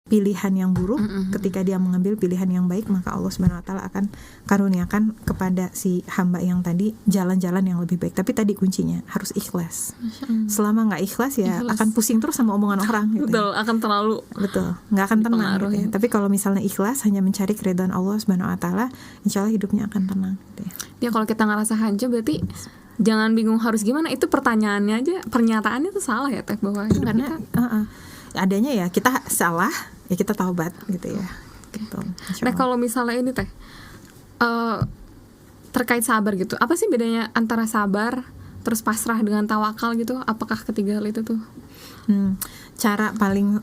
pilihan yang buruk, ketika dia mengambil pilihan yang baik, maka Allah Subhanahu wa taala akan karuniakan kepada si hamba yang tadi jalan-jalan yang lebih baik. Tapi tadi kuncinya harus ikhlas. Selama nggak ikhlas ya akan pusing terus sama omongan orang gitu. Betul, akan terlalu nggak akan tenang gitu ya. Tapi kalau misalnya ikhlas hanya mencari keridhaan Allah Subhanahu wa taala, insya Allah hidupnya akan tenang gitu ya. Ya kalau kita ngerasa hancur berarti jangan bingung harus gimana, itu pertanyaannya aja, pernyataannya tuh salah ya Teh, bahwa hidup karena adanya ya kita salah, ya kita taubat gitu ya. Gitu. Nah kalau misalnya ini Teh, terkait sabar gitu, apa sih bedanya antara sabar terus pasrah dengan tawakal gitu? Apakah ketiga hal itu tuh? Cara paling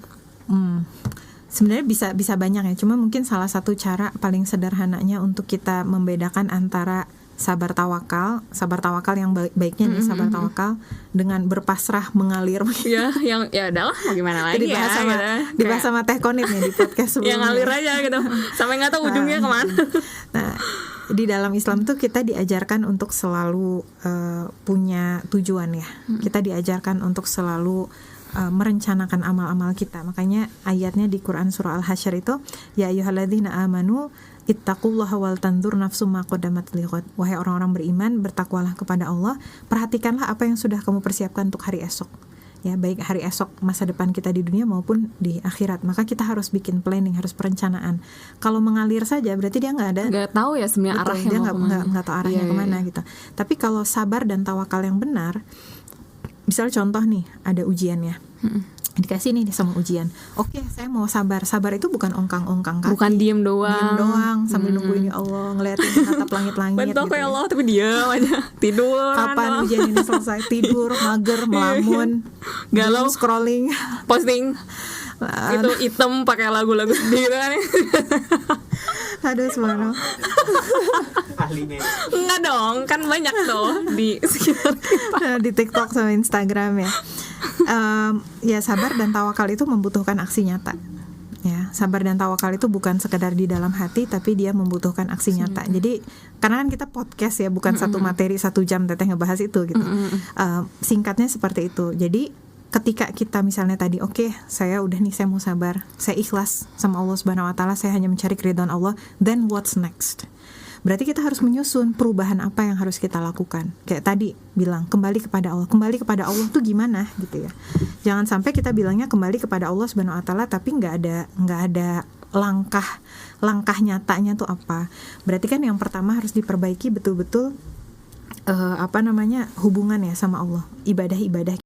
sebenarnya bisa banyak ya. Cuma mungkin salah satu cara paling sederhananya untuk kita membedakan antara sabar tawakal yang baiknya nih sabar tawakal dengan berpasrah mengalir. Ya, yang ya udahlah mau gimana lagi ya. Dibahas sama Teh Konit nih di podcast sebelumnya. Yang ngalir aja gitu, sampai nggak tahu ujungnya kemana. Nah, di dalam Islam tuh kita diajarkan untuk selalu punya tujuan ya. Kita diajarkan untuk selalu merencanakan amal-amal kita. Makanya ayatnya di Quran surah Al-Hasyr itu, ya ayyuhalladzina amanu ittaqullaha wal tanzur nafsum ma qaddamat lighad. Wahai orang-orang beriman, bertakwalah kepada Allah, perhatikanlah apa yang sudah kamu persiapkan untuk hari esok. Ya, baik hari esok masa depan kita di dunia maupun di akhirat. Maka kita harus bikin planning, harus perencanaan. Kalau mengalir saja berarti dia nggak tahu ya sebenarnya arahnya, dia nggak tahu arahnya kemana gitu. Tapi kalau sabar dan tawakal yang benar, misalnya contoh nih, ada ujiannya. Dikasih nih sama ujian. Oke, saya mau sabar. Sabar itu bukan ongkang-ongkang kaki. Bukan diem doang sambil nungguin ya Allah, ngeliatin natap langit-langit. Bentuk gitu ya Allah, tapi diam aja. Tidur. Kapan ujian ini selesai? Tidur, mager, melamun, galau, scrolling, posting. Itu item pakai lagu-lagu sendiri kan. Aduh, sebenarnya. Enggak dong, kan banyak tuh di sekitar kita. Di TikTok sama Instagram ya. Ya sabar dan tawakal itu membutuhkan aksi nyata. Ya, sabar dan tawakal itu bukan sekedar di dalam hati, tapi dia membutuhkan aksi nyata. Jadi karena kan kita podcast ya, bukan satu materi 1 jam Teteh ngebahas itu gitu. Singkatnya seperti itu. Jadi ketika kita misalnya tadi oke, saya udah nih, saya mau sabar, saya ikhlas sama Allah Subhanahu wa taala, saya hanya mencari keridhaan Allah, then what's next? Berarti kita harus menyusun perubahan apa yang harus kita lakukan. Kayak tadi bilang, kembali kepada Allah. Kembali kepada Allah tuh gimana gitu ya. Jangan sampai kita bilangnya kembali kepada Allah Subhanahu wa taala tapi nggak ada langkah nyatanya tuh apa. Berarti kan yang pertama harus diperbaiki betul-betul hubungan ya sama Allah. Ibadah